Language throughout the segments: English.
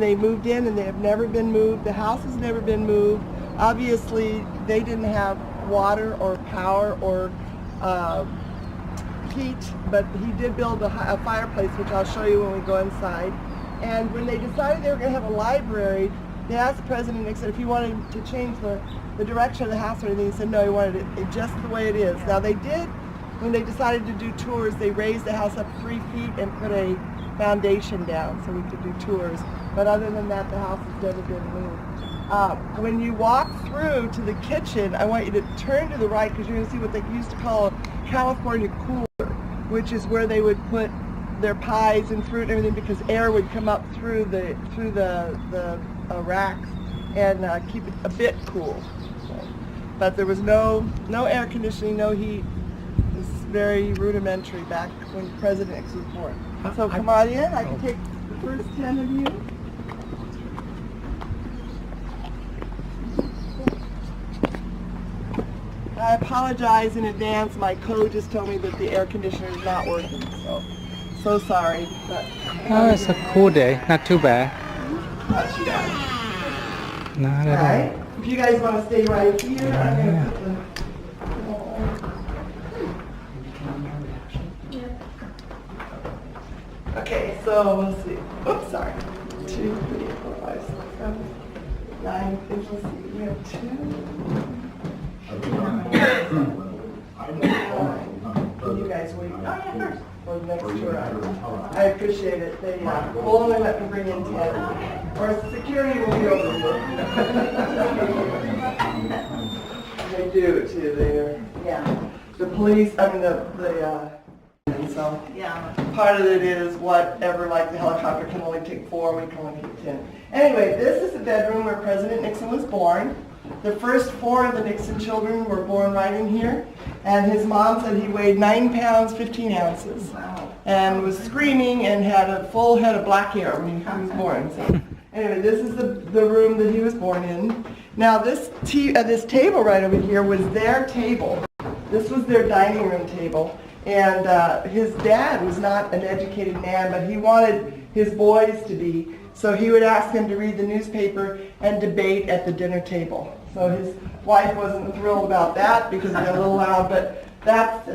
they moved in, and they have never been moved. The house has never been moved. Obviously, they didn't have water or power or heat, but he did build a fireplace, which I'll show you when we go inside. And when they decided they were going to have a library, they asked President Nixon if he wanted to change the direction of the house or anything. He said no, he wanted it just the way it is. Now they did, when they decided to do tours, they raised the house up 3 feet and put a foundation down so we could do tours. But other than that, the house has never been moved. When you walk through to the kitchen, I want you to turn to the right because you're going to see what they used to call a California cooler, which is where they would put their pies and fruit and everything because air would come up through the racks and keep it a bit cool. But there was no air conditioning, no heat. It was very rudimentary back when President Nixon was born. So come on in. I can take the first 10 of you. I apologize in advance. My code just told me that the air conditioner is not working, so sorry. But oh, it's a cool day. Not too bad. Not too bad. Not at all. If you guys want to stay right here, I'm going to put the... Okay, so let's see. Oops, sorry. 2, 3, 4, 5, 6, 7, 9. Let's see. We have 2. Can you guys wait? Oh, yeah, first. For the next tour. I appreciate it. They will only let me bring in 10. Or security will be over here. They do too. They're the police. I mean and so part of it is whatever. Like the helicopter can only take 4, we can only take 10. Anyway, this is the bedroom where President Nixon was born. The first 4 of the Nixon children were born right in here, and his mom said he weighed 9 pounds 15 ounces, and was screaming and had a full head of black hair when he was born. So anyway, this is the room that he was born in. Now this table right over here was their table. This was their dining room table, and his dad was not an educated man, but he wanted his boys to be. So he would ask them to read the newspaper and debate at the dinner table. So his wife wasn't thrilled about that because it got a little loud, but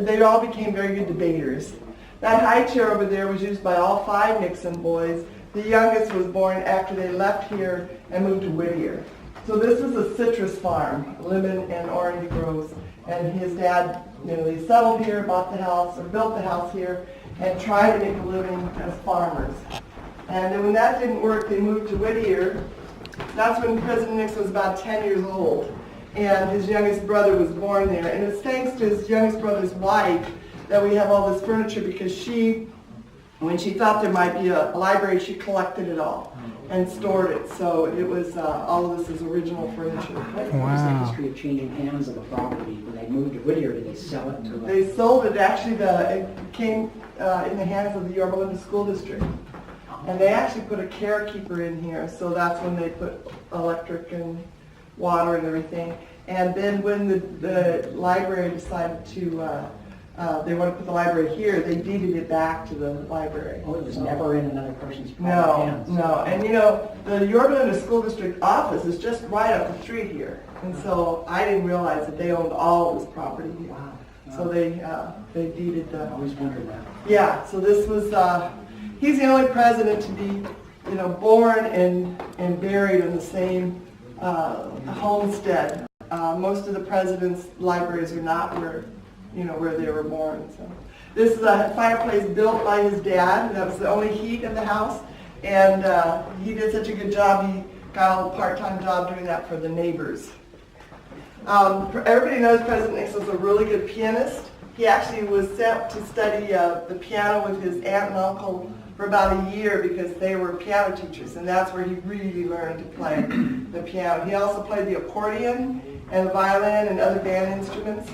they all became very good debaters. That high chair over there was used by all 5 Nixon boys. The youngest was born after they left here and moved to Whittier. So this was a citrus farm, lemon and orange groves. And his dad, they settled here, bought the house, or built the house here, and tried to make a living as farmers. And then when that didn't work, they moved to Whittier. That's when President Nixon was about 10 years old. And his youngest brother was born there. And it's thanks to his youngest brother's wife that we have all this furniture, because when she thought there might be a library, she collected it all and stored it. So it was, all of this is original furniture. What was the history of changing hands of the property? When they moved to Whittier, did they sell it to them? They sold it. Actually, it came in the hands of the Yorba Linda School District. And they actually put a carekeeper in here, so that's when they put electric and water and everything. And then when the library decided to, they wanted to put the library here, they deeded it back to the library. Oh, it was never in another person's private hands. No. And the Yorba Linda School District office is just right up the street here. And so I didn't realize that they owned all of this property here. Wow. So they deeded the... I always wondered that. Yeah, so this was... He's the only president to be, born and buried in the same homestead. Most of the presidents' libraries are not where they were born. So this is a fireplace built by his dad. That was the only heat in the house, and he did such a good job. He got a part-time job doing that for the neighbors. Everybody knows President Nixon was a really good pianist. He actually was sent to study the piano with his aunt and uncle for about a year because they were piano teachers, and that's where he really learned to play the piano. He also played the accordion and the violin and other band instruments.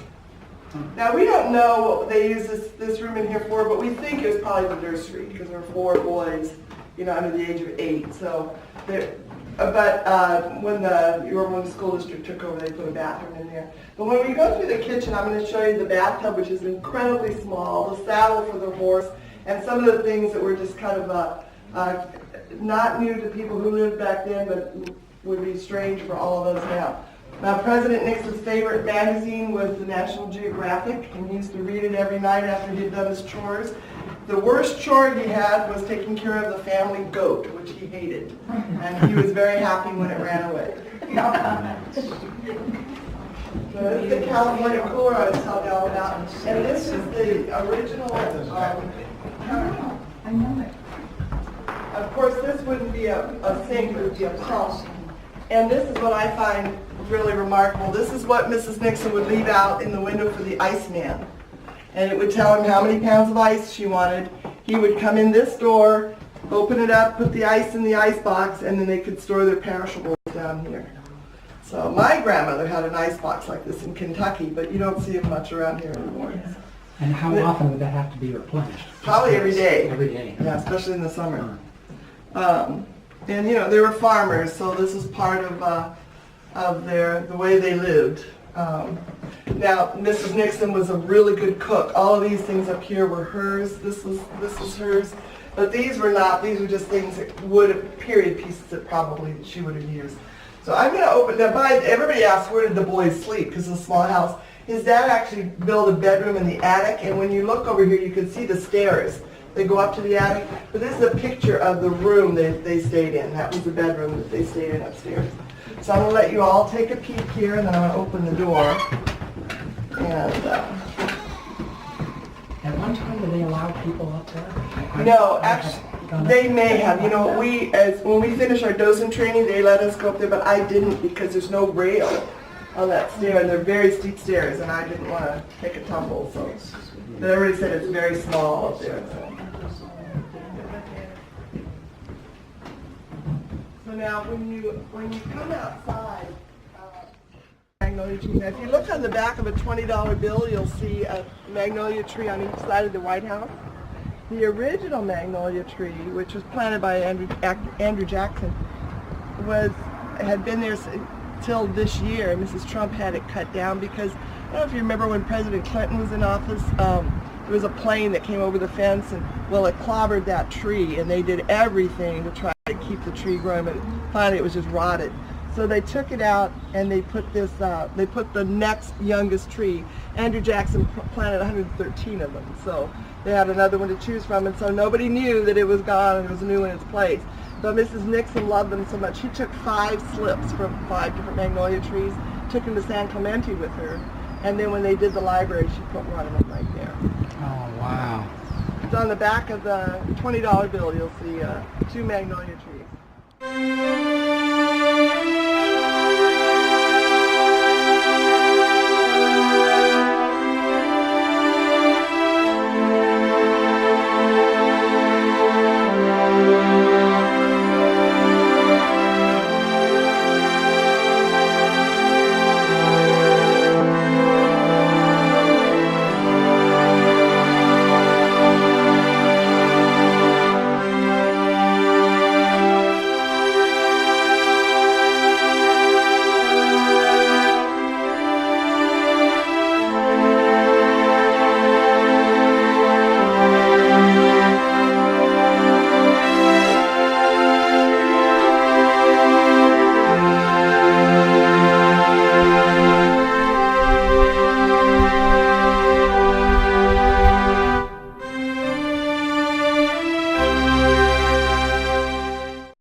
Now, we don't know what they used this room in here for, but we think it was probably the nursery because there were 4 boys, under the age of 8. So, when the Yorba Linda School District took over, they put a bathroom in there. But when we go through the kitchen, I'm going to show you the bathtub, which is incredibly small, the saddle for the horse, and some of the things that were just kind of Not new to people who lived back then, but would be strange for all of us now. Now, President Nixon's favorite magazine was the National Geographic, and he used to read it every night after he'd done his chores. The worst chore he had was taking care of the family goat, which he hated, and he was very happy when it ran away. So this is the California cooler I was telling you all about, and this is the original. I know it. Of course, this wouldn't be a sink; it would be a pump. And this is what I find really remarkable. This is what Mrs. Nixon would leave out in the window for the iceman. And it would tell him how many pounds of ice she wanted. He would come in this door, open it up, put the ice in the ice box, and then they could store their perishables down here. So my grandmother had an ice box like this in Kentucky, but you don't see it much around here anymore. And how often would that have to be replenished? Probably every day. Every day. Yeah, especially in the summer. And you know, they were farmers, so this is part of the way they lived. Now, Mrs. Nixon was a really good cook. All of these things up here were hers. This is hers. But these were not. These were just things that period pieces that probably she would have used. So I'm going to open. Now, everybody asks, where did the boys sleep? Because it's a small house. His dad actually built a bedroom in the attic, and when you look over here, you can see the stairs. They go up to the attic. But this is a picture of the room that they stayed in. That was the bedroom that they stayed in upstairs. So I'm going to let you all take a peek here, and then I'm going to open the door. And at one time, did they allow people up there? no, actually, they may have. You know, when we finished our docent training, they let us go up there, but I didn't because there's no rail on that stair, and they're very steep stairs, and I didn't want to take a tumble. So, but everybody said it's very small up there. So now, when you come outside. Magnolia tree. Now, if you look on the back of a $20 bill, you'll see a magnolia tree on each side of the White House. The original magnolia tree, which was planted by Andrew Jackson, had been there till this year. Mrs. Trump had it cut down because, I don't know if you remember when President Clinton was in office, there was a plane that came over the fence, and well, it clobbered that tree, and they did everything to try to keep the tree growing, but finally it was just rotted. So they took it out and they put this. They put the next youngest tree. Andrew Jackson planted 113 of them, so they had another one to choose from. And so nobody knew that it was gone and there was a new one in its place. But Mrs. Nixon loved them so much, she took 5 slips from 5 different magnolia trees, took them to San Clemente with her, and then when they did the library, she put one of them right there. Oh, wow. So on the back of the $20 bill, you'll see 2 magnolia trees.